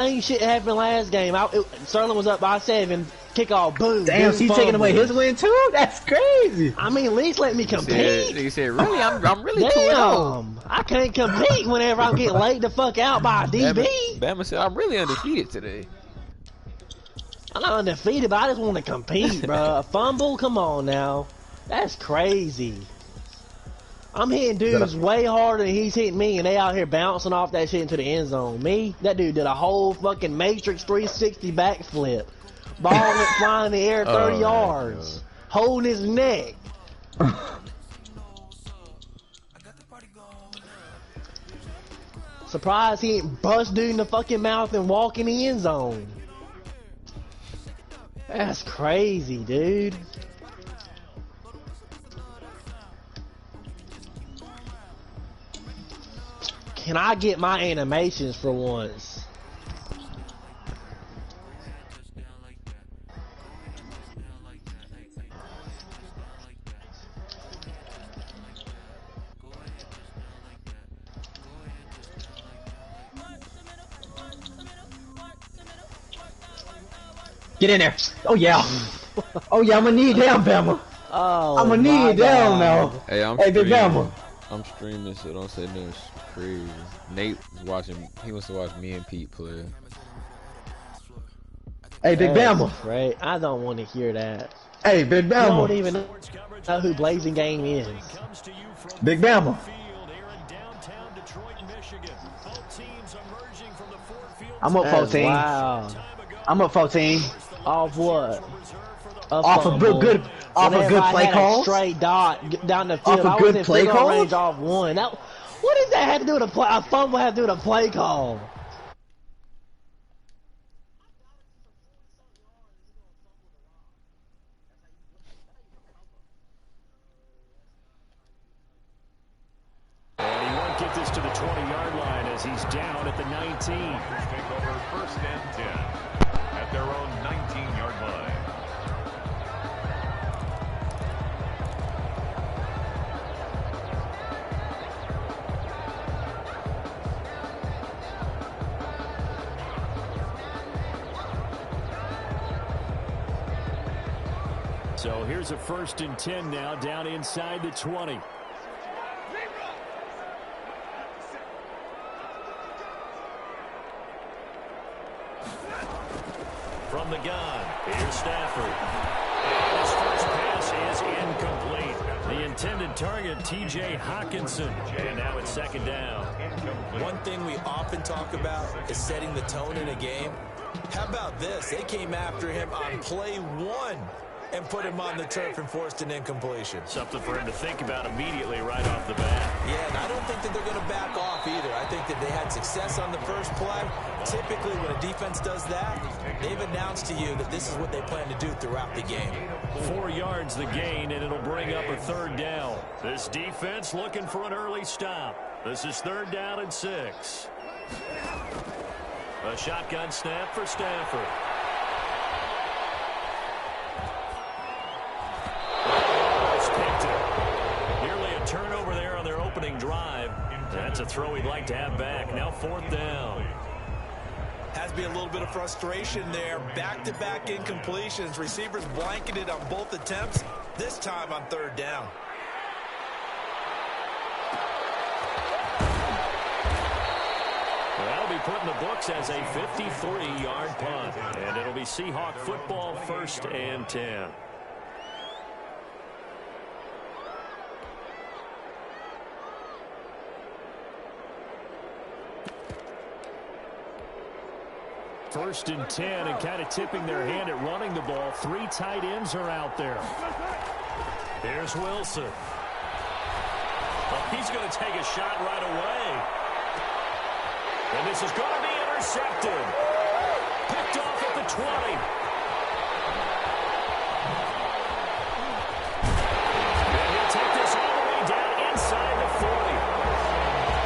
Same shit happened last game. Sterling was up by 7. Kickoff, boom. Damn, she's taking away his win too? That's crazy. I mean, at least let me compete. You said really? I'm really Damn, I can't compete whenever I'm getting laid the fuck out by a DB. Bama said I'm really undefeated today. I'm not undefeated, but I just want to compete, bro. A fumble? Come on now. That's crazy. I'm hitting dudes way harder than he's hitting me, and they out here bouncing off that shit into the end zone. Me? That dude did a whole fucking Matrix 360 backflip. Ball went flying in the air 30 yards. Holding his neck. Surprised he ain't bust dude in the fucking mouth and walk in the end zone. That's crazy, dude. Can I get my animations for once? Get in there. Oh yeah. Oh yeah, I'm gonna need down, Bama. Oh, I'm gonna need down now. Hey, Big Bama. I'm streaming, so don't say no. It's crazy. Nate was watching. He wants to watch me and Pete play. Hey, Big Bama. Right? I don't want to hear that. Hey, Big Bama. I don't even know who Blazing Game is. Big Bama. I'm up 14. Wow. I'm up 14. Off what? Off a good play calls. Straight dot down the field. Off a good play call. Range off one. Now, what does that have to do with a fumble? Have to do with a play call? And he won't get this to the 20-yard line as he's down at the 19. Take over 1st and 10 at their own 19-yard line. So here's a 1st and 10 now, down inside the 20. From the gun, here's Stafford. And his first pass is incomplete. The intended target, T.J. Hawkinson. And now it's 2nd down. One thing we often talk about is setting the tone in a game. How about this? They came after him on play 1 and put him on the turf and forced an incompletion. Something for him to think about immediately right off the bat. Yeah, and I don't think that they're going to back off either. I think that they had success on the first play. Typically, when a defense does that, they've announced to you that this is what they plan to do throughout the game. 4 yards the gain, and it'll bring up a 3rd down. This defense looking for an early stop. This is 3rd down and 6. A shotgun snap for Stafford. Nearly a turnover there on their opening drive. That's a throw he'd like to have back. Now 4th down. Has to be a little bit of frustration there. Back-to-back incompletions. Receivers blanketed on both attempts. This time on 3rd down. That'll be put in the books as a 53-yard punt. And it'll be Seahawk football, 1st and 10. First and 10, and kind of tipping their hand at running the ball. 3 tight ends are out there. Here's Wilson. Well, he's going to take a shot right away. And this is going to be intercepted. Picked off at the 20. And he'll take this all the way down inside the 40.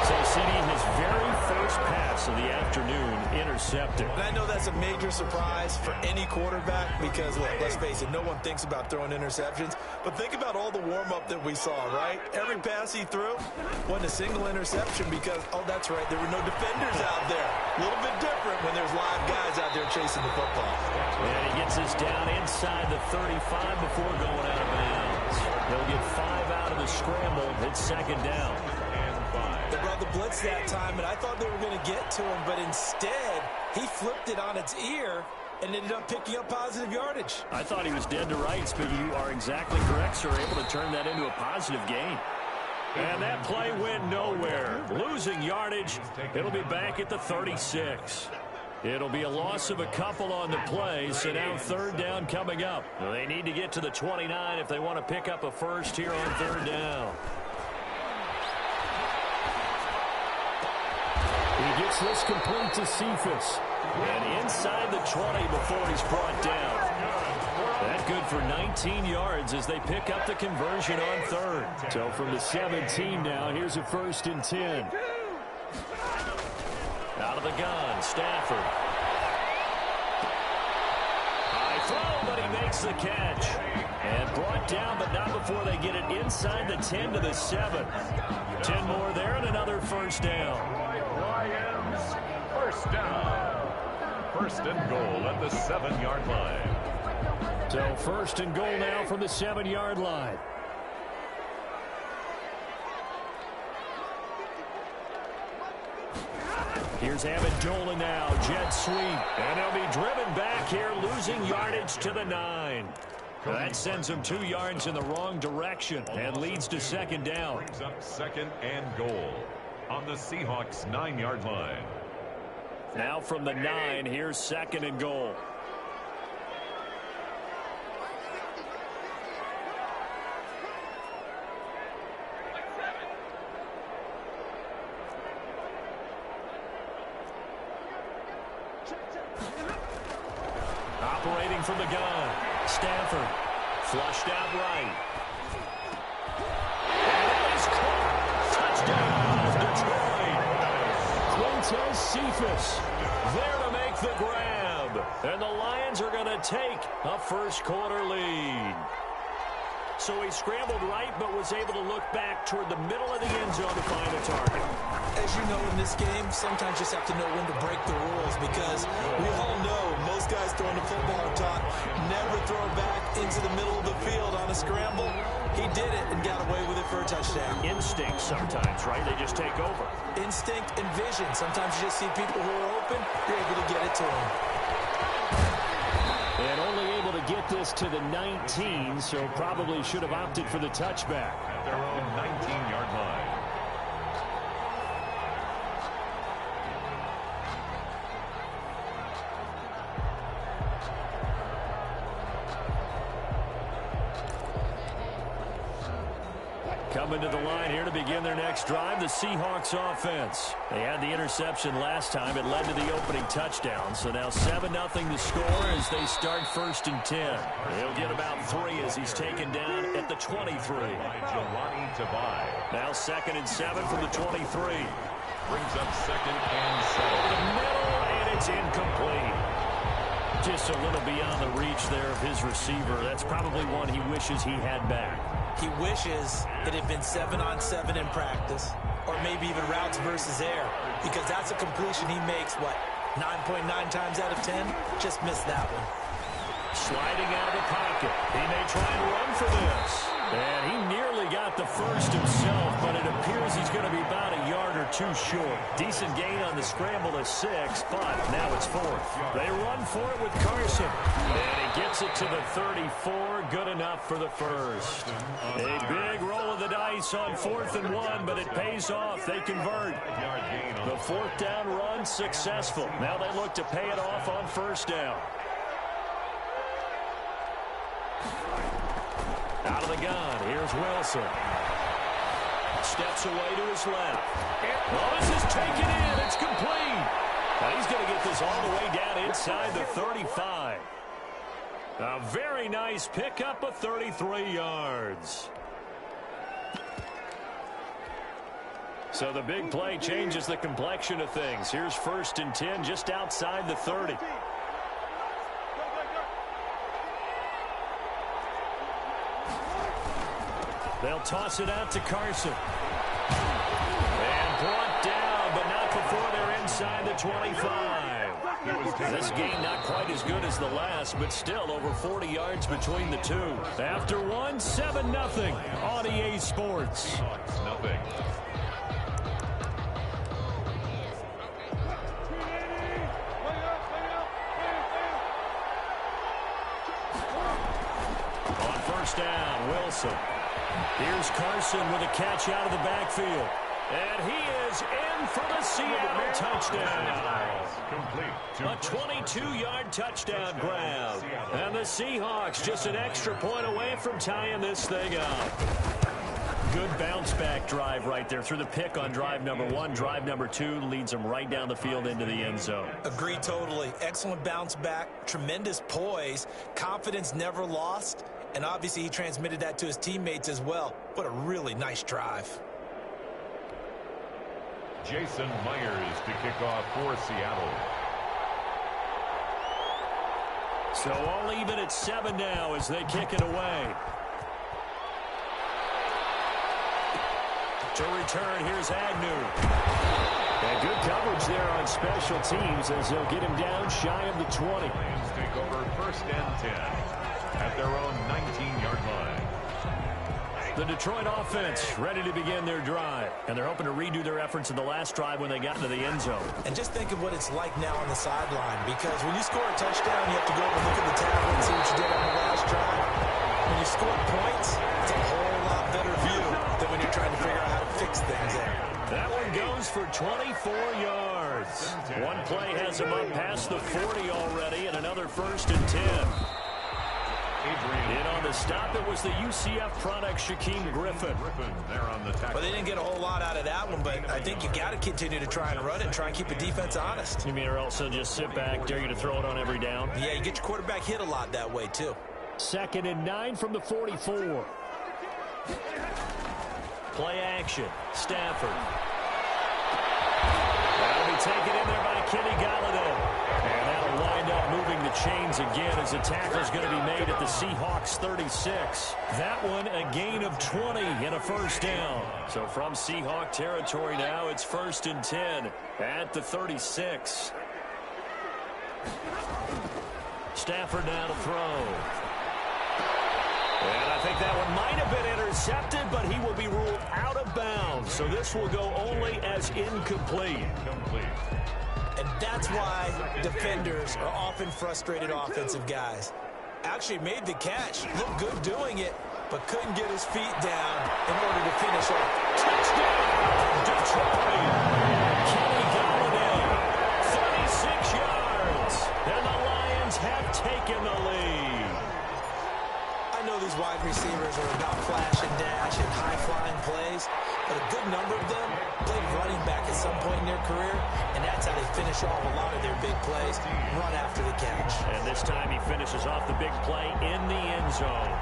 So, CD, his very first pass of the afternoon, intercepted. intercepted. And I know that's a major surprise for any quarterback because, look, let's face it, no one thinks about throwing interceptions. But think about all the warm-up that we saw, right? Every pass he threw wasn't a single interception because, oh, that's right, there were no defenders out there. A little bit different when there's live guys out there chasing the football. And he gets this down inside the 35 before going out of bounds. He'll get 5 out of the scramble. It's second down. They brought the blitz that time, and I thought they were going to get to him, but instead, he flipped it on its ear and ended up picking up positive yardage. I thought he was dead to rights, but you are exactly correct, sir. Able to turn that into a positive gain. And that play went nowhere. Losing yardage. It'll be back at the 36. It'll be a loss of a couple on the play, so now third down coming up. They need to get to the 29 if they want to pick up a first here on third down. He gets this complete to Cephas. And inside the 20 before he's brought down. That good for 19 yards as they pick up the conversion on third. So from the 17 now, here's a 1st and 10. Out of the gun, Stafford. High throw, but he makes the catch. And brought down, but not before they get it inside the 10 to the 7. 10 more there and another first down. Lions, first down. First and goal at the 7-yard line. So 1st and goal now from the 7-yard line. Here's Amendola now, jet sweep. And they'll be driven back here, losing yardage to the 9. That sends them 2 yards in the wrong direction and leads to second down. Brings up second and goal on the Seahawks 9-yard line. Now from the 9, here's second and goal. Operating from the gun. Stafford flushed out right. And he's caught. Touchdown, Detroit. Quintez Cephas there to make the grab. And the Lions are going to take a first-quarter lead. So he scrambled right, but was able to look back toward the middle of the end zone to find a target. As you know, in this game, sometimes you just have to know when to break the rules because we all know most guys throwing the football are taught never throw back into the middle of the field on a scramble. He did it and got away with it for a touchdown. Instinct sometimes, right? They just take over. Instinct and vision. Sometimes you just see people who are open, you're able to get it to them. And only able to get this to the 19, so probably should have opted for the touchback. At their own 19-yard line. Coming to the line here to begin their next drive, the Seahawks offense. They had the interception last time. It led to the opening touchdown. So now 7-0 to score as they start 1st and 10. He'll get about 3 as he's taken down at the 23. Now 2nd and 7 from the 23. Brings up 2nd and 7. The middle, and it's incomplete. Just a little beyond the reach there of his receiver. That's probably one he wishes he had back. He wishes it had been 7-on-7 in practice, or maybe even routes versus air, because that's a completion he makes, what, 9.9 times out of 10? Just missed that one. Sliding out of the pocket. He may try and run for this. And he nearly got the first himself, but it appears he's going to be about a yard or 2 short. Decent gain on the scramble of 6, but now it's 4th. They run for it with Carson. And he gets it to the 34. Good enough for the first. A big roll of the dice on 4th and 1, but it pays off. They convert. The 4th down run successful. Now they look to pay it off on 1st down. Out of the gun, here's Wilson. Steps away to his left. Oh, this is taken in. It's complete. Now he's going to get this all the way down inside the 35. A very nice pickup of 33 yards. So the big play changes the complexion of things. Here's 1st and 10 just outside the 30. They'll toss it out to Carson. And brought down, but not before they're inside the 25. This game not quite as good as the last, but still over 40 yards between the two. After one, 7-0 on EA Sports. Nothing. On 1st down, Wilson. Here's Carson with a catch out of the backfield. And he is in for the Seattle touchdown. Complete. A 22-yard touchdown grab. And the Seahawks just an extra point away from tying this thing up. Good bounce-back drive right there through the pick on drive number 1. Drive number 2 leads them right down the field into the end zone. Agree totally. Excellent bounce back, tremendous poise, confidence never lost, and obviously he transmitted that to his teammates as well. What a really nice drive. Jason Myers to kick off for Seattle. So all even at 7 now as they kick it away. To return, here's Agnew. And good coverage there on special teams as they'll get him down shy of the 20. Lions take over 1st and 10 at their own 19-yard line. The Detroit offense ready to begin their drive. And they're hoping to redo their efforts in the last drive when they got into the end zone. And just think of what it's like now on the sideline, because when you score a touchdown, you have to go over and look at the tablet and see what you did on the last drive. When you score points, it's a whole lot better view than when you're trying to figure out how to fix things there. That one goes for 24 yards. One play has him up past the 40 already, and another 1st and 10. In on the stop, it was the UCF product, Shaquem Griffin. There on the tackle. Well, they didn't get a whole lot out of that one, but I think you got to continue to try and run it and try and keep the defense honest. You mean or else they'll just sit back, dare you to throw it on every down? Yeah, you get your quarterback hit a lot that way, too. 2nd and 9 from the 44. Play action. Stafford. That'll be taken in there by Kenny Galladay. And that'll wind up moving the chains again as the tackle's going to be made at the Seahawks 36. That one a gain of 20 and a 1st down. So from Seahawk territory now, it's 1st and 10 at the 36. Stafford now to throw. And I think that one might have been intercepted, but he will be ruled out of bounds. So this will go only as incomplete. And that's why defenders are often frustrated offensive guys. Actually made the catch, looked good doing it, but couldn't get his feet down in order to finish off. Touchdown, Detroit! Kenny Galladay, 36 yards, and the Lions have taken the lead. I know these wide receivers are about flash and dash and high-flying plays, but a good number of them played running back at some point in their career, and that's how they finish off a lot of their big plays, run after the catch. And this time he finishes off the big play in the end zone.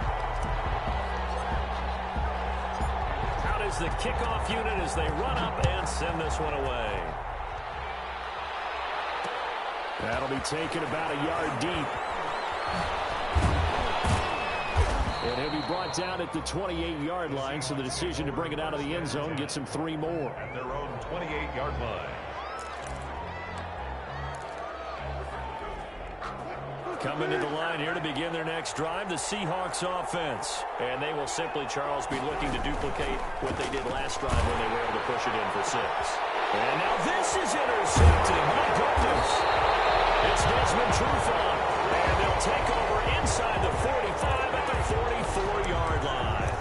Out is the kickoff unit as they run up and send this one away. That'll be taken about a yard deep. And he'll be brought down at the 28-yard line, so the decision to bring it out of the end zone gets him 3 more. At their own 28-yard line. Coming to the line here to begin their next drive, the Seahawks offense. And they will simply, Charles, be looking to duplicate what they did last drive when they were able to push it in for 6. And now this is intercepted. My goodness. It's Desmond Trufant. And they'll take over inside the 45 at the 44-yard line.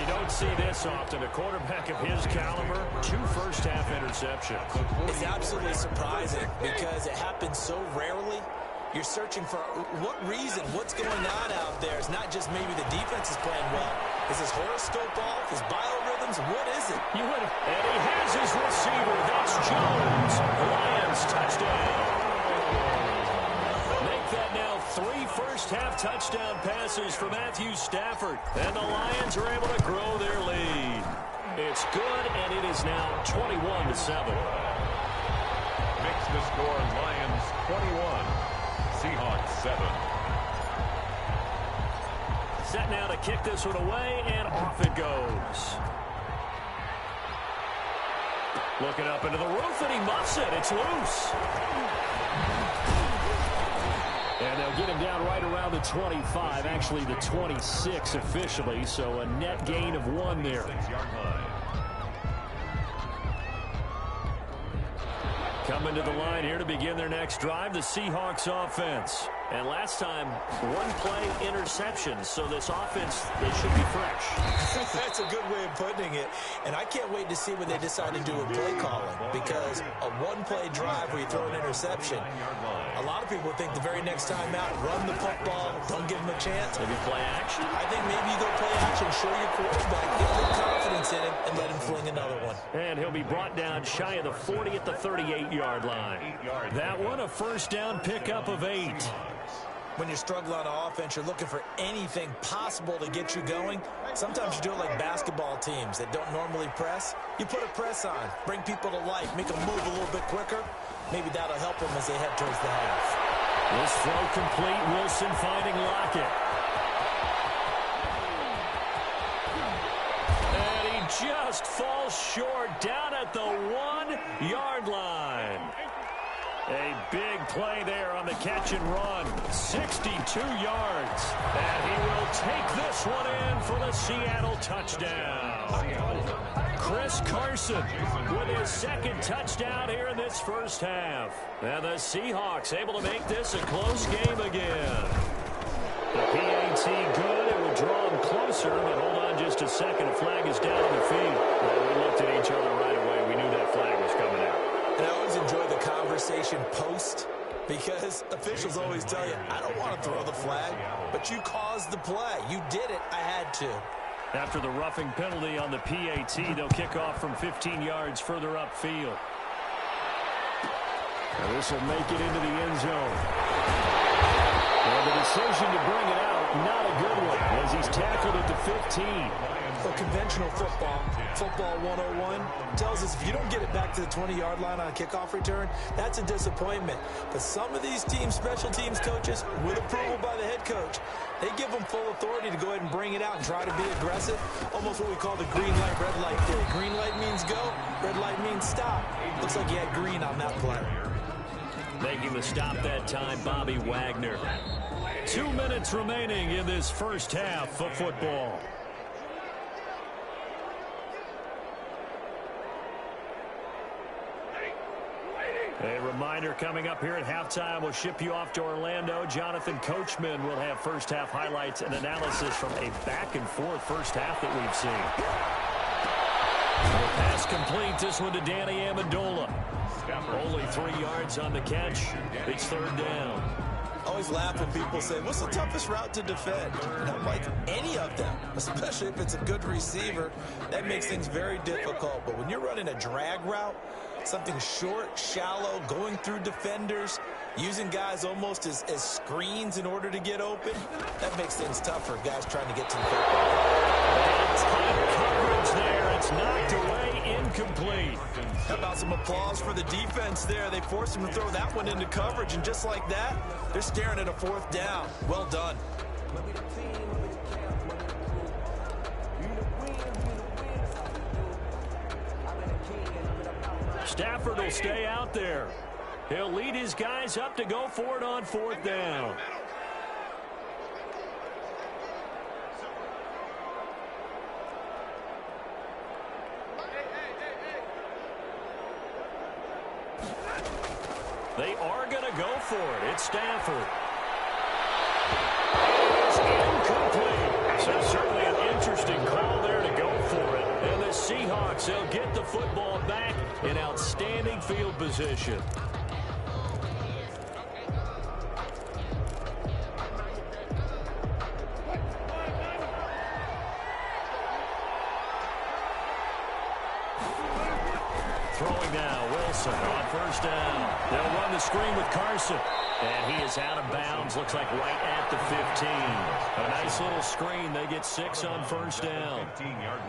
You don't see this often. A quarterback of his caliber, 2 first-half interceptions. It's absolutely surprising because it happens so rarely. You're searching for what reason, what's going on out there. It's not just maybe the defense is playing well. Is his horoscope off? His biorhythms? What is it? You would, and he has his receiver. That's Jones. Lions touchdown. Make that now 3 first-half touchdown passes for Matthew Stafford. And the Lions are able to grow their lead. It's good, and it is now 21-7. Makes the score Lions 21, Seahawks 7. Set now to kick this one away, and off it goes. Looking up into the roof, and he muffs it. It's loose. And they'll get him down right around the 25, actually the 26 officially, so a net gain of 1 there. 6-yard line. Coming to the line here to begin their next drive, the Seahawks offense. And last time, 1-play interception, so this offense, they should be fresh. That's a good way of putting it. And I can't wait to see what they decide to do with play calling, because a 1-play drive where you throw an interception, a lot of people think the very next time out, run the football, don't give them a chance. Maybe play action? I think maybe you go play action, show your quarterback, get a little confidence in him, and let him fling another one. And he'll be brought down shy of the 40 at the 38-yard line. That one, a first down pickup of 8. When you're struggling on offense, you're looking for anything possible to get you going. Sometimes you do it like basketball teams that don't normally press. You put a press on, bring people to life, make them move a little bit quicker. Maybe that'll help them as they head towards the half. This throw complete, Wilson finding Lockett. And he just falls short down at the 1-yard line. A big play there on the catch and run. 62 yards. And he will take this one in for the Seattle touchdown. Chris Carson with his second touchdown here in this first half. And the Seahawks able to make this a close game again. The PAT good. It will draw him closer, but hold on just a second. A flag is down on the field. Well, we looked at each other right away. We knew that flag was coming out. And I always enjoy the conversation post, because officials always tell you, I don't want to throw the flag, but you caused the play. You did it. I had to. After the roughing penalty on the PAT, they'll kick off from 15 yards further upfield. And this will make it into the end zone. And the decision to bring it out, not a good one, as he's tackled at the 15. Well, conventional football 101, tells us if you don't get it back to the 20-yard line on a kickoff return, that's a disappointment. But some of these teams, special teams coaches, with approval by the head coach, they give them full authority to go ahead and bring it out and try to be aggressive. Almost what we call the green light, red light theory. Green light means go, red light means stop. Looks like he had green on that play. Making the stop that time, Bobby Wagner. 2 minutes remaining in this first half of football. A reminder coming up here at halftime, we'll ship you off to Orlando. Jonathan Coachman will have first half highlights and analysis from a back-and-forth first half that we've seen. The pass complete, this one to Danny Amendola. Only 3 yards on the catch. It's third down. I always laugh when people say, what's the toughest route to defend? And I'm like, any of them, especially if it's a good receiver. That makes things very difficult. But when you're running a drag route, something short, shallow, going through defenders, using guys almost as screens in order to get open, that makes things tougher, guys trying to get to the football. Tight coverage there. It's knocked away, incomplete. How about some applause for the defense there? They forced him to throw that one into coverage, and just like that, they're staring at a fourth down. Well done. Stafford will stay out there. He'll lead his guys up to go for it on fourth down. They are going to go for it. It's Stafford. It's incomplete. So certainly an interesting call there to go for it. And the Seahawks, they'll get the football back in outstanding field position. Throwing now, Wilson on first down. They'll run the screen with Carson. And he is out of bounds, looks like right at the 15. A nice little screen. They get 6 on first down.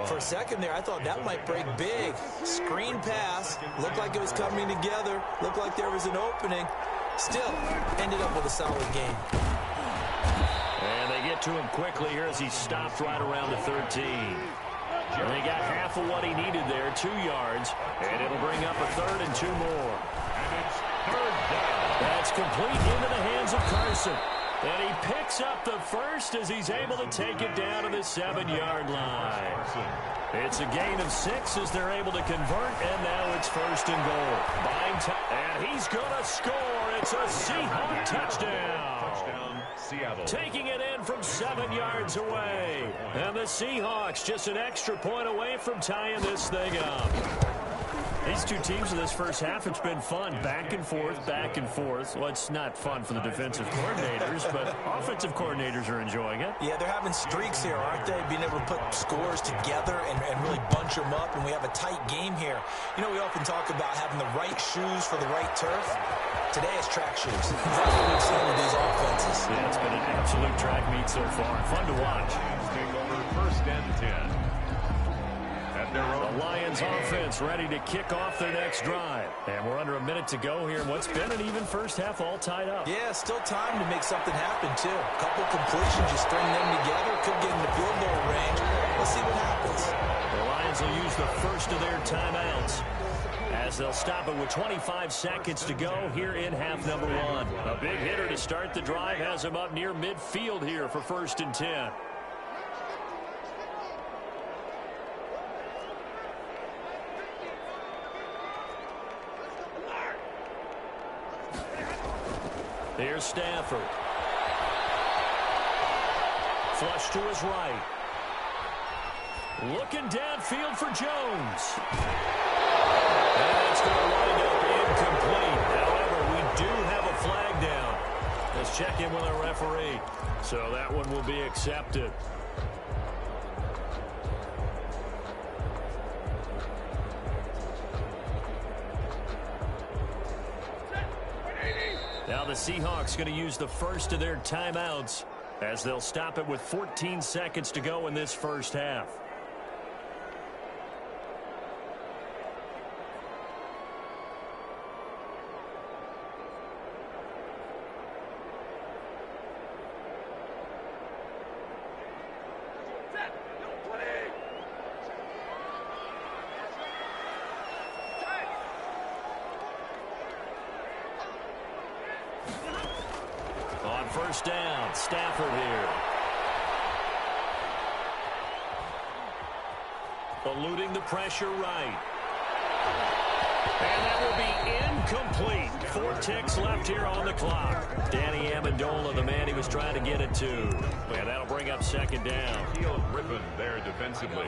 For a second there, I thought that might break big. Screen pass. Looked like it was coming together. Looked like there was an opening. Still, ended up with a solid game. And they get to him quickly here as he stopped right around the 13. And they got half of what he needed there, 2 yards. And it'll bring up a 3rd and 2 more. And it's 3rd down. That's complete into the hands of Carson. And he picks up the first as he's able to take it down to the 7-yard line. It's a gain of 6 as they're able to convert, and now it's 1st and goal. Buying time, and he's going to score. It's a Seahawk touchdown. Touchdown, Seattle. Taking it in from 7 yards away. And the Seahawks just an extra point away from tying this thing up. These two teams in this first half, it's been fun. Back and forth, back and forth. Well, it's not fun for the defensive coordinators, but offensive coordinators are enjoying it. Yeah, they're having streaks here, aren't they? Being able to put scores together and really bunch them up, and we have a tight game here. You know, we often talk about having the right shoes for the right turf. Today it's track shoes. That's what we've seen with these offenses. Yeah, it's been an absolute track meet so far. Fun to watch. Take over 1st and 10. The Lions offense ready to kick off their next drive. And we're under a minute to go here in what's been an even first half all tied up. Yeah, still time to make something happen, too. A couple completions, you string them together, could get in the field goal range. Let's see what happens. The Lions will use the first of their timeouts as they'll stop it with 25 seconds to go here in half number 1. A big hitter to start the drive has him up near midfield here for 1st and 10. Here's Stafford. Flush to his right. Looking downfield for Jones. And it's going to wind up incomplete. However, we do have a flag down. Let's check in with our referee. So that one will be accepted. Now the Seahawks going to use the first of their timeouts as they'll stop it with 14 seconds to go in this first half. On first down, Stafford here. Eluding the pressure right. And that will be incomplete. 4 ticks left here on the clock. Danny Amendola, the man he was trying to get it to. And that'll bring up 2nd down. Heel ripping there defensively.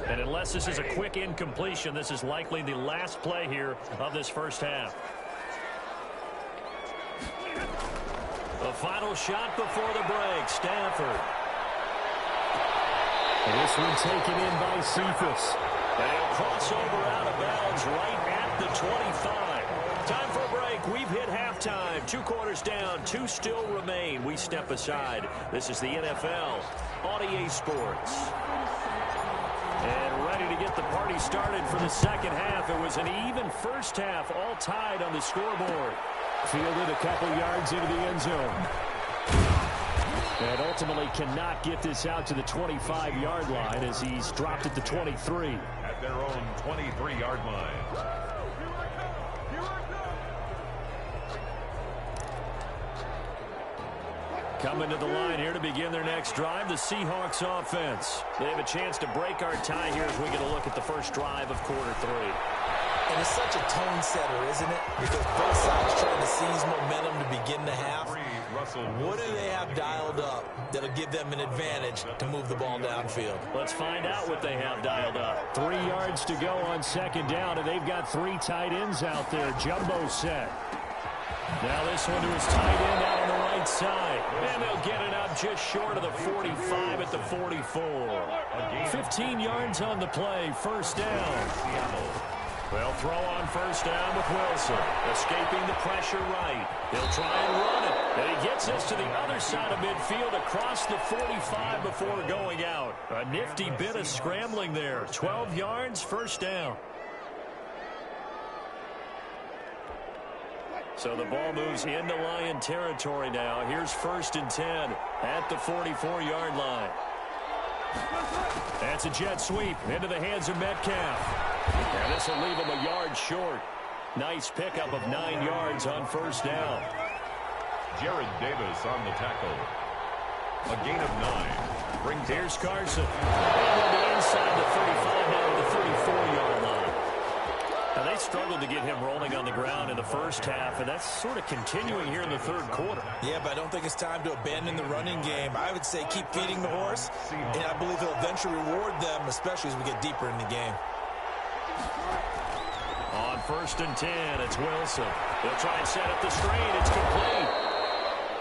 And unless this is a quick incompletion, this is likely the last play here of this first half. The final shot before the break, Stafford. And this one taken in by Cephas. And he'll cross over out of bounds right at the 25. Time for a break. We've hit halftime. 2 quarters down, 2 still remain. We step aside. This is the NFL on EA Sports. And ready to get the party started for the second half. It was an even first half, all tied on the scoreboard. Fielded a couple yards into the end zone. And ultimately cannot get this out to the 25-yard line as he's dropped at the 23. At their own 23-yard line. Coming to the line here to begin their next drive, the Seahawks offense. They have a chance to break our tie here as we get a look at the first drive of quarter 3. And it's such a tone setter, isn't it? Because both sides trying to seize momentum to begin the half. What do they have dialed up that'll give them an advantage to move the ball downfield? Let's find out what they have dialed up. 3 yards to go on 2nd down, and they've got 3 tight ends out there. Jumbo set. Now this one to his tight end out on the right outside. And they'll get it up just short of the 45 at the 44. 15 yards on the play, first down. They'll throw on first down with Wilson. Escaping the pressure right. He'll try and run it. And he gets this to the other side of midfield across the 45 before going out. A nifty bit of scrambling there. 12 yards, first down. So the ball moves into Lion territory now. Here's first and 10 at the 44-yard line. That's a jet sweep into the hands of Metcalf. And this will leave him a yard short. Nice pickup of 9 yards on first down. Jared Davis on the tackle. A gain of 9. Brings Here's Carson. On the inside the 35 now to the 34-yard line. Now they struggled to get him rolling on the ground in the first half, and that's sort of continuing here in the third quarter. Yeah, but I don't think it's time to abandon the running game. I would say keep feeding the horse, and I believe he'll eventually reward them, especially as we get deeper in the game. On first and 10, it's Wilson. They'll try and set up the screen. It's complete.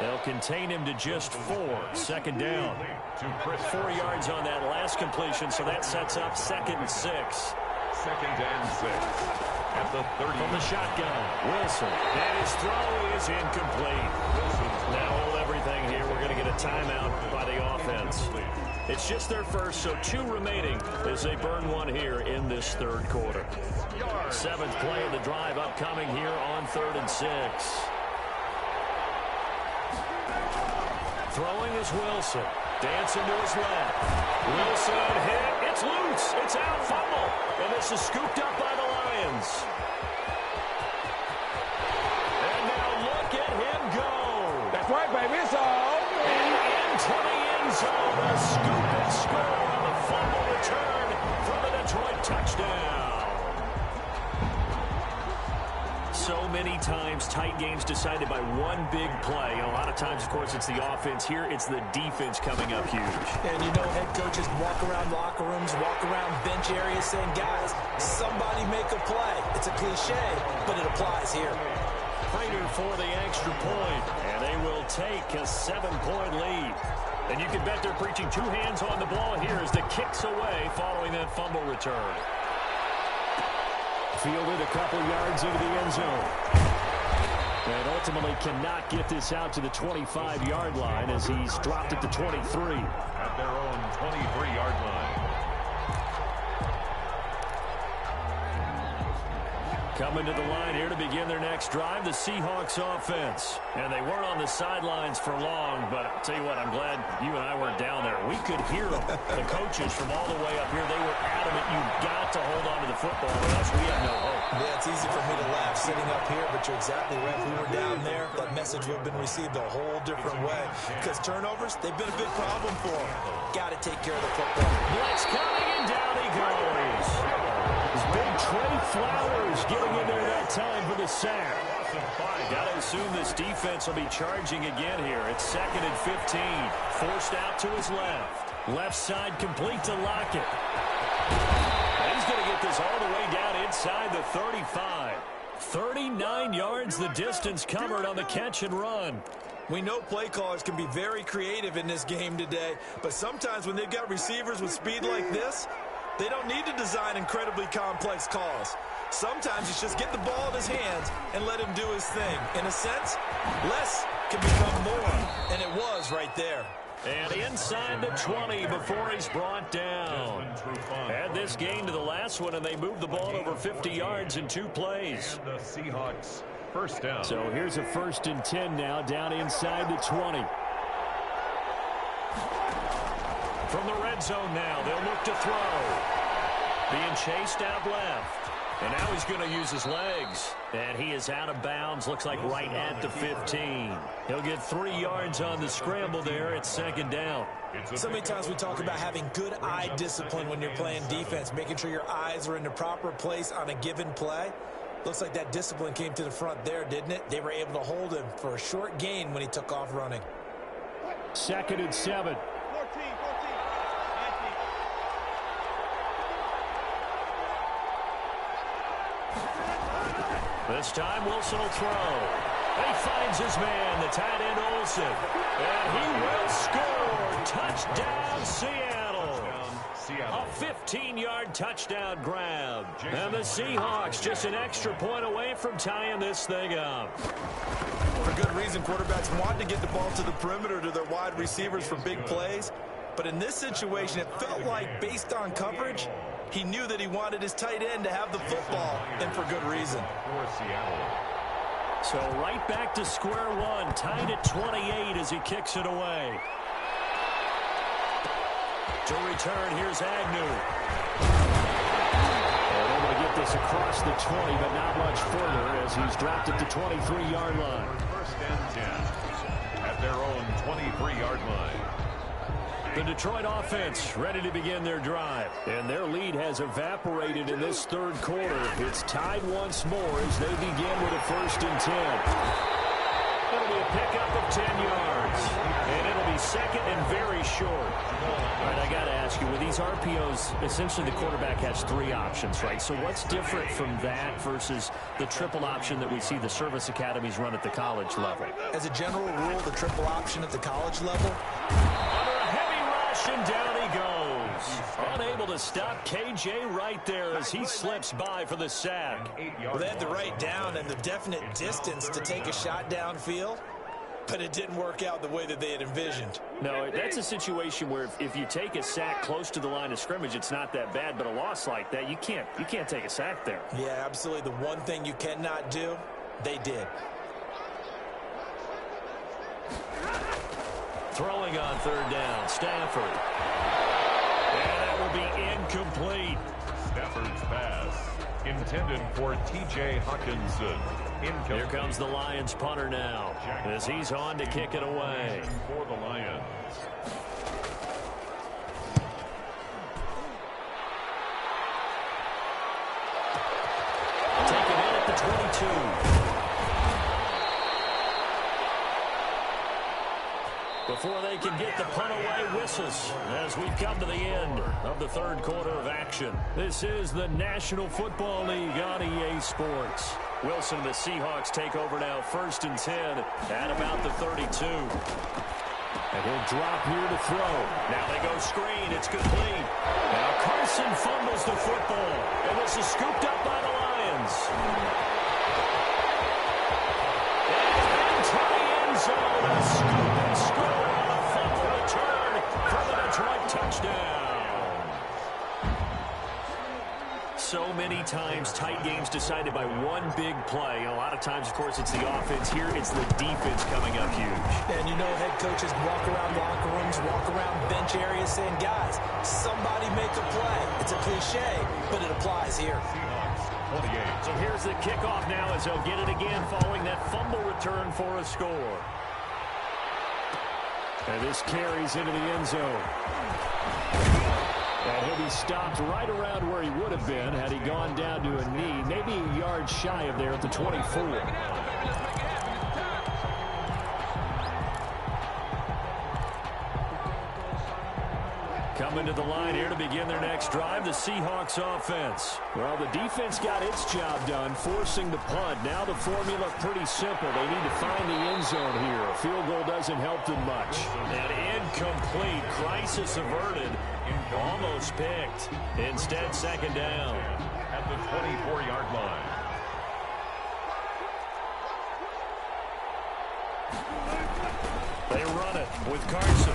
They'll contain him to just 4. Second down. 4 yards on that last completion, so that sets up second and 6. Second and 6 at the 30. From the shotgun, Wilson. And his throw is incomplete. Now hold everything here. We're going to get a timeout by the offense. It's just their first, so 2 remaining as they burn 1 here in this third quarter. 7th play of the drive upcoming here on 3rd and 6. Throwing is Wilson. Dancing to his left. Wilson hit. It's loose. It's out. Fumble. And this is scooped up by the Lions. And now look at him go. That's right, baby. It's all. And into the end zone. A scoop and score on the fumble return from the Detroit touchdown. So many times, tight games decided by one big play. And a lot of times, of course, it's the offense. Here, it's the defense coming up huge. And you know, head coaches walk around locker rooms, walk around bench areas saying, guys, somebody make a play. It's a cliche, but it applies here. Prater for the extra point, and they will take a 7-point lead. And you can bet they're preaching 2 hands on the ball here as the kick's away following that fumble return. Fielded a couple yards into the end zone. And ultimately cannot get this out to the 25-yard line as he's dropped at the 23. At their own 23-yard line. Coming to the line here to begin their next drive, the Seahawks offense. And they weren't on the sidelines for long, but I'll tell you what, I'm glad you and I weren't down there. We could hear them. The coaches from all the way up here, they were adamant, you've got to hold on to the football, or else we have no hope. Yeah, it's easy for me to laugh sitting up here, but you're exactly right. If we were down there, that message would have been received a whole different way. Because turnovers, they've been a big problem for them. Got to take care of the football. Blitz coming, and down he goes. Big Trey Flowers getting in there that time for the sack. Got to assume this defense will be charging again here. It's 2nd and 15. Forced out to his left. Left side complete to Lockett. And he's going to get this all the way down inside the 35. 39 yards the distance covered on the catch and run. We know play callers can be very creative in this game today, but sometimes when they've got receivers with speed like this, they don't need to design incredibly complex calls. Sometimes it's just get the ball in his hands and let him do his thing. In a sense, less can become more, and it was right there. And inside the 20 before he's brought down. Add this game to the last one, and they moved the ball over 50 yards in 2 plays. And the Seahawks first down. So here's a 1st and 10 now, down inside the 20. From the red zone now, they'll look to throw. Being chased out left. And now he's going to use his legs. And he is out of bounds, looks like right at the 15. He'll get 3 yards on the scramble there. It's 2nd down. So many times we talk about having good eye discipline when you're playing defense, making sure your eyes are in the proper place on a given play. Looks like that discipline came to the front there, didn't it? They were able to hold him for a short gain when he took off running. 2nd and 7. This time Wilson will throw. He finds his man, the tight end Olsen. And he will score. Touchdown, Seattle. A 15-yard touchdown grab. And the Seahawks just an extra point away from tying this thing up. For good reason, quarterbacks want to get the ball to the perimeter to their wide receivers for big plays. But in this situation, it felt like, based on coverage, he knew that he wanted his tight end to have the football, and for good reason. So right back to square one, tied at 28 as he kicks it away. To return, here's Agnew. And able to get this across the 20, but not much further as he's dropped it to 23-yard line. First and 10 at their own 23-yard line. The Detroit offense ready to begin their drive. And their lead has evaporated in this third quarter. It's tied once more as they begin with a 1st and 10. It'll be a pickup of 10 yards. And it'll be second and very short. All right, I got to ask you, with these RPOs, essentially the quarterback has 3 options, right? So what's different from that versus the triple option that we see the service academies run at the college level? As a general rule, the triple option at the college level, and down he goes. Unable to stop KJ right there as he slips by for the sack. well, they had the right down and the definite distance to take a shot downfield, but it didn't work out the way that they had envisioned. No, that's a situation where if you take a sack close to the line of scrimmage, it's not that bad, but a loss like that, you can't take a sack there. Yeah, absolutely. The one thing you cannot do, they did. Throwing on 3rd down, Stafford. And that will be incomplete. Stafford's pass intended for T.J. Hawkinson. Here comes the Lions punter now as he's on to kick it away. For the Lions. Taken in at the 22. Before they can get the punt away, whistles as we come to the end of the third quarter of action. This is the National Football League on EA Sports. Wilson and the Seahawks take over now, 1st and 10 at about the 32. And he'll drop here to throw. Now they go screen. It's complete. Now Carson fumbles the football. And this is scooped up by the Lions. And into the end zone. A scoop and score on a fumble return for the Detroit touchdown. So many times tight games decided by one big play. And a lot of times, of course, it's the offense. Here, it's the defense coming up huge. And you know head coaches walk around locker rooms, walk around bench areas saying, guys, somebody make a play. It's a cliche, but it applies here. So here's the kickoff now as they'll get it again following that fumble return for a score. And this carries into the end zone. And he'll be stopped right around where he would have been had he gone down to a knee, maybe a yard shy of there at the 24. Coming to the line here to begin their next drive, the Seahawks offense. Well, the defense got its job done, forcing the punt. Now the formula pretty simple. They need to find the end zone here. A field goal doesn't help them much. And incomplete. Crisis averted. Almost picked. Instead, 2nd down. At the 24-yard line. They run it with Carson.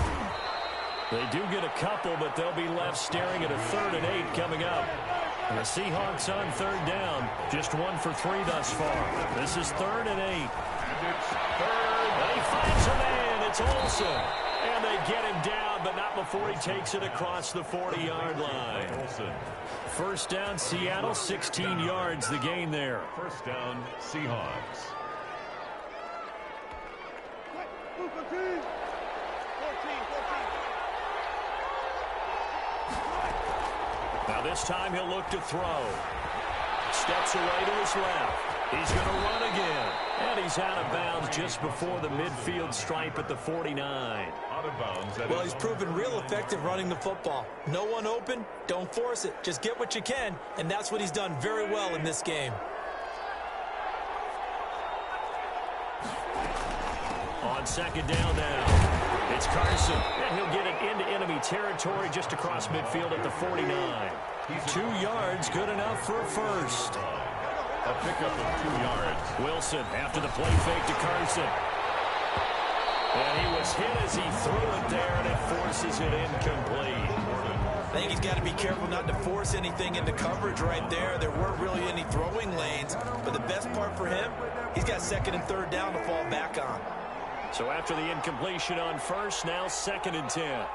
They do get a couple, but they'll be left staring at a 3rd and 8 coming up. And the Seahawks on 3rd down. Just 1 for 3 thus far. This is 3rd and 8. And it's 3rd. He finds a man. It's Olsen. And they get him down, but not before he takes it across the 40-yard line. Olsen. 1st down, Seattle, 16 yards the gain there. 1st down, Seahawks. Now this time he'll look to throw. Steps away to his left. He's going to run again. And he's out of bounds just before the midfield stripe at the 49. Out of bounds. Well, he's proven real effective running the football. No one open, don't force it. Just get what you can, and that's what he's done very well in this game. on second down now. It's Carson, and he'll get it into enemy territory just across midfield at the 49. 2 yards, good enough for a first. A pickup of 2 yards. Wilson after the play fake to Carson. And he was hit as he threw it there, and it forces it incomplete. I think he's got to be careful not to force anything into coverage right there. There weren't really any throwing lanes, but the best part for him, he's got second and third down to fall back on. So after the incompletion on first, now 2nd and 10.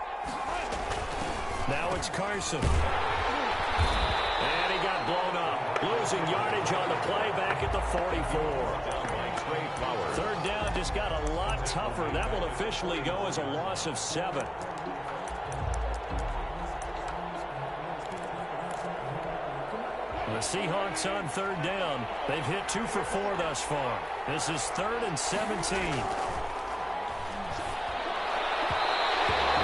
Now it's Carson. And he got blown up. Losing yardage on the play back at the 44. Third down just got a lot tougher. That will officially go as a loss of 7. The Seahawks on third down. They've hit 2 for 4 thus far. This is 3rd and 17. And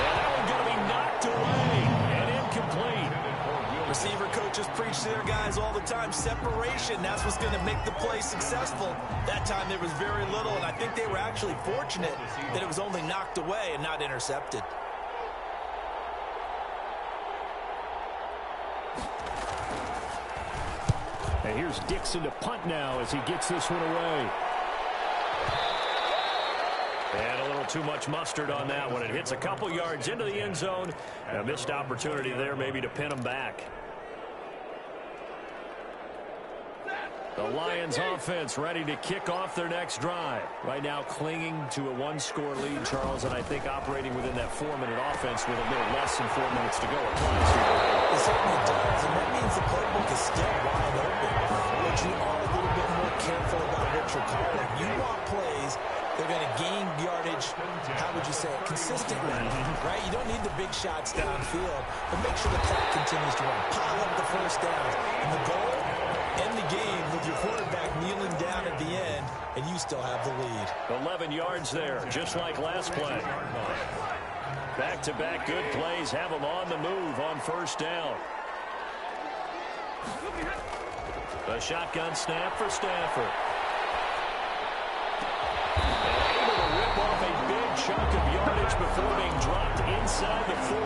that one going to be knocked away and incomplete. Receiver coaches preach to their guys all the time. Separation, that's what's going to make the play successful. That time there was very little, and I think they were actually fortunate that it was only knocked away and not intercepted. And here's Dixon to punt now as he gets this one away. And a little too much mustard on that one. It hits a couple yards into the end zone. A missed opportunity there maybe to pin him back. The Lions offense ready to kick off their next drive. Right now clinging to a 1-score lead, Charles, and I think operating within that 4-minute offense with a little less than 4 minutes to go. It certainly does, and that means the playbook is still wide open. But you are a little bit more careful about what you're calling. You want plays they're going to gain yardage, how would you say it, consistently, right? You don't need the big shots downfield, but make sure the clock continues to run. Pile up the first downs. And the goal, end the game with your quarterback kneeling down at the end, and you still have the lead. 11 yards there, just like last play. Back-to-back good plays have them on the move on first down. A shotgun snap for Stafford. And able to rip off a big chunk of yardage before being dropped inside the 40.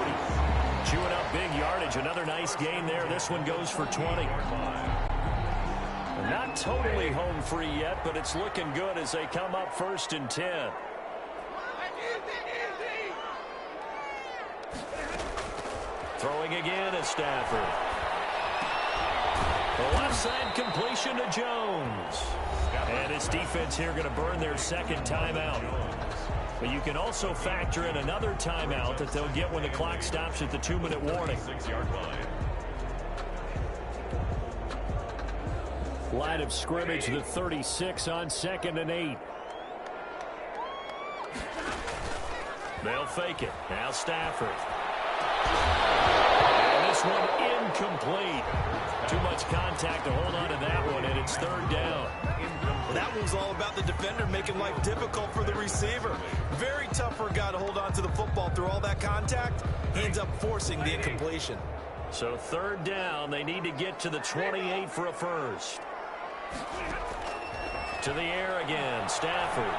Chewing up big yardage. Another nice gain there. This one goes for 20. Not totally home free yet, but it's looking good as they come up 1st and 10. Throwing again is Stafford. The left side completion to Jones. And his defense here going to burn their second timeout. But you can also factor in another timeout that they'll get when the clock stops at the 2-minute warning. 6-yard line. Line of scrimmage, the 36 on 2nd and 8. They'll fake it. Now Stafford. And this one incomplete. Too much contact to hold on to that one, and it's 3rd down. That one's all about the defender making life difficult for the receiver. Very tough for a guy to hold on to the football through all that contact. He ends up forcing the incompletion. So 3rd down, they need to get to the 28 for a first. To the air again, Stafford.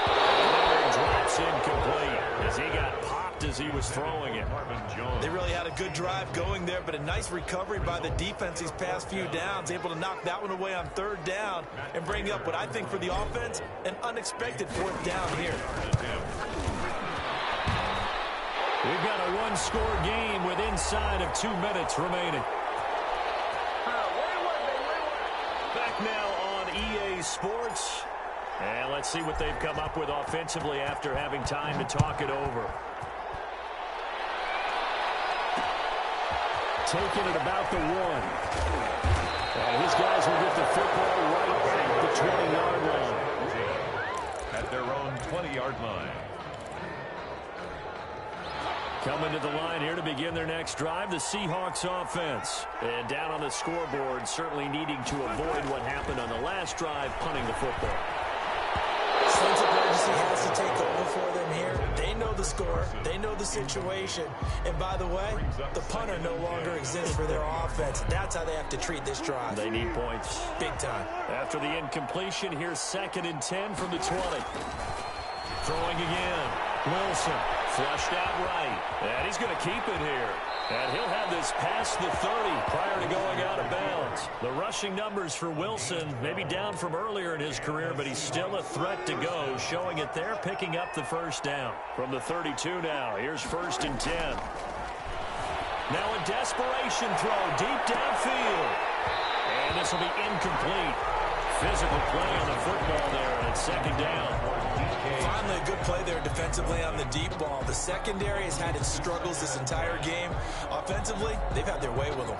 And drops incomplete as he got popped as he was throwing it. They really had a good drive going there, but a nice recovery by the defense these past few downs. Able to knock that one away on 3rd down and bring up what I think for the offense, an unexpected 4th down here. We've got a 1-score game with inside of 2 minutes remaining. Back now on EA Sports. And let's see what they've come up with offensively after having time to talk it over. Taking it about the 1. And his guys will get the football right at the 20-yard line. At their own 20-yard line. Coming to the line here to begin their next drive, the Seahawks offense. And down on the scoreboard, certainly needing to avoid what happened on the last drive, punting the football. Sense of urgency urgency has to take over for them here. They know the score. They know the situation. And by the way, the punter no longer exists for their offense. That's how they have to treat this drive. They need points. Big time. After the incompletion, here's 2nd and 10 from the 20. Throwing again. Wilson flushed out right. And he's going to keep it here. And he'll have this past the 30 prior to going out of bounds. The rushing numbers for Wilson maybe down from earlier in his career, but he's still a threat to go, showing it there, picking up the first down. From the 32 now, here's 1st and 10. Now a desperation throw deep downfield. And this will be incomplete. Physical play on the football there, and it's 2nd down. Finally a good play there defensively on the deep ball. The secondary has had its struggles this entire game. Offensively, they've had their way with them.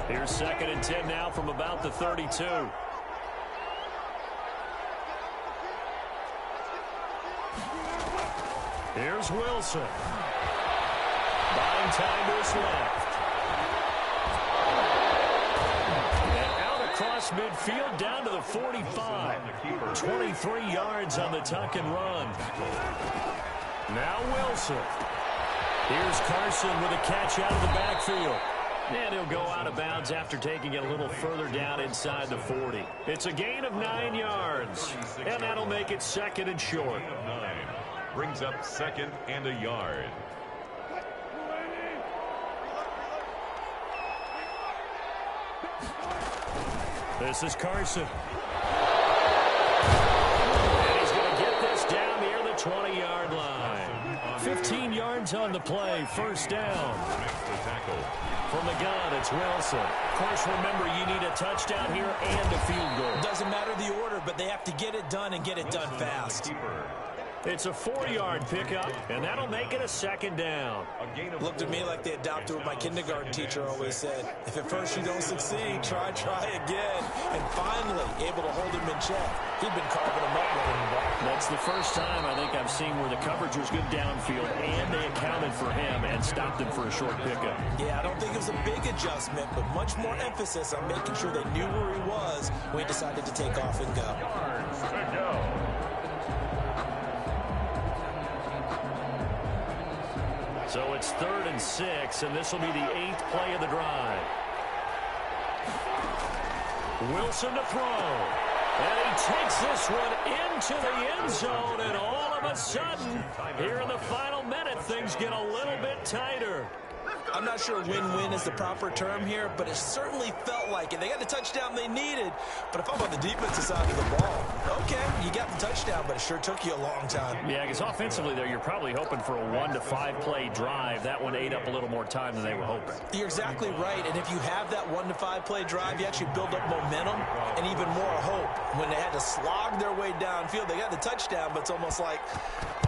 Here's 2nd and 10 now from about the 32. Here's Wilson. Buying time to his left. Across midfield down to the 45. 23 yards on the tuck and run. Now Wilson. Here's Carson with a catch out of the backfield. And he'll go out of bounds after taking it a little further down inside the 40. It's a gain of 9 yards. And that'll make it 2nd and short. Brings up 2nd and a yard. This is Carson. And he's going to get this down near the 20-yard line. 15 yards on the play, 1st down. From the gun, it's Wilson. Of course, remember, you need a touchdown here and a field goal. Doesn't matter the order, but they have to get it done and get it done fast. It's a 4-yard pickup, and that'll make it a 2nd down. Looked at me like they adopted what my kindergarten teacher always said. If at first you don't succeed, try again. And finally, able to hold him in check. He'd been carving him up with him. That's the first time I think I've seen where the coverage was good downfield, and they accounted for him and stopped him for a short pickup. Yeah, I don't think it was a big adjustment, but much more emphasis on making sure they knew where he was when he decided to take off and go. So it's 3rd and 6, and this will be the 8th play of the drive. Wilson to throw. And he takes this one into the end zone, and all of a sudden, here in the final minute, things get a little bit tighter. I'm not sure win-win is the proper term here, but it certainly felt like it. They got the touchdown they needed, but if I'm on the defensive side of the ball, okay, you got the touchdown, but it sure took you a long time. Yeah, because offensively there, you're probably hoping for a 1 to 5 play drive. That one ate up a little more time than they were hoping. You're exactly right, and if you have that 1 to 5 play drive, you actually build up momentum and even more hope. When they had to slog their way downfield, they got the touchdown, but it's almost like,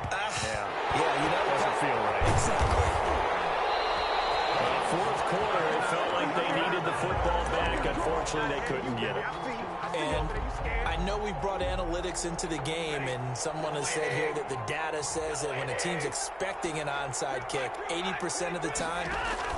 yeah, you know, doesn't feel right. Exactly. 4th quarter, it felt like they needed the football back. Unfortunately, they couldn't get it. And I know we brought analytics into the game, and someone has said here that the data says that when a team's expecting an onside kick, 80% of the time,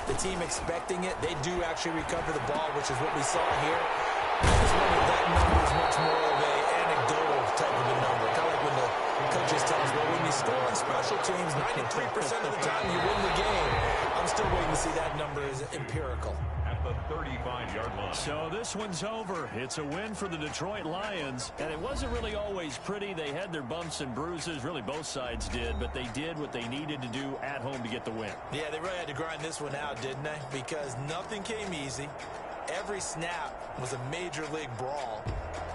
the team expecting it, they do actually recover the ball, which is what we saw here. I just wonder if that number is much more of an anecdotal type of a number. Kind of like when the coaches tell us, well, when you score on special teams, 93% of the time you win the game. I'm still waiting to see that number is empirical. At the 35-yard line. So this one's over. It's a win for the Detroit Lions, and it wasn't really always pretty. They had their bumps and bruises. Really, both sides did, but they did what they needed to do at home to get the win. Yeah, they really had to grind this one out, didn't they? Because nothing came easy. Every snap was a major league brawl.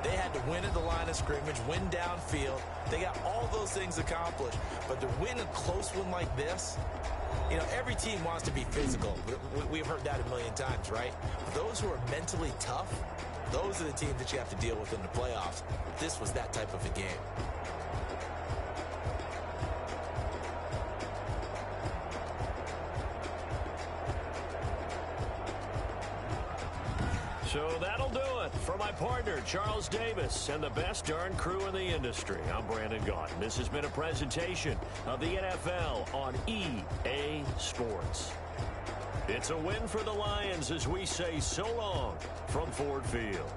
They had to win at the line of scrimmage, win downfield. They got all those things accomplished. But to win a close one like this, you know, every team wants to be physical. We've heard that a million times, right? Those who are mentally tough, those are the teams that you have to deal with in the playoffs. This was that type of a game. So that'll do it. For my partner, Charles Davis, and the best darn crew in the industry, I'm Brandon Gaudin. This has been a presentation of the NFL on EA Sports. It's a win for the Lions as we say so long from Ford Field.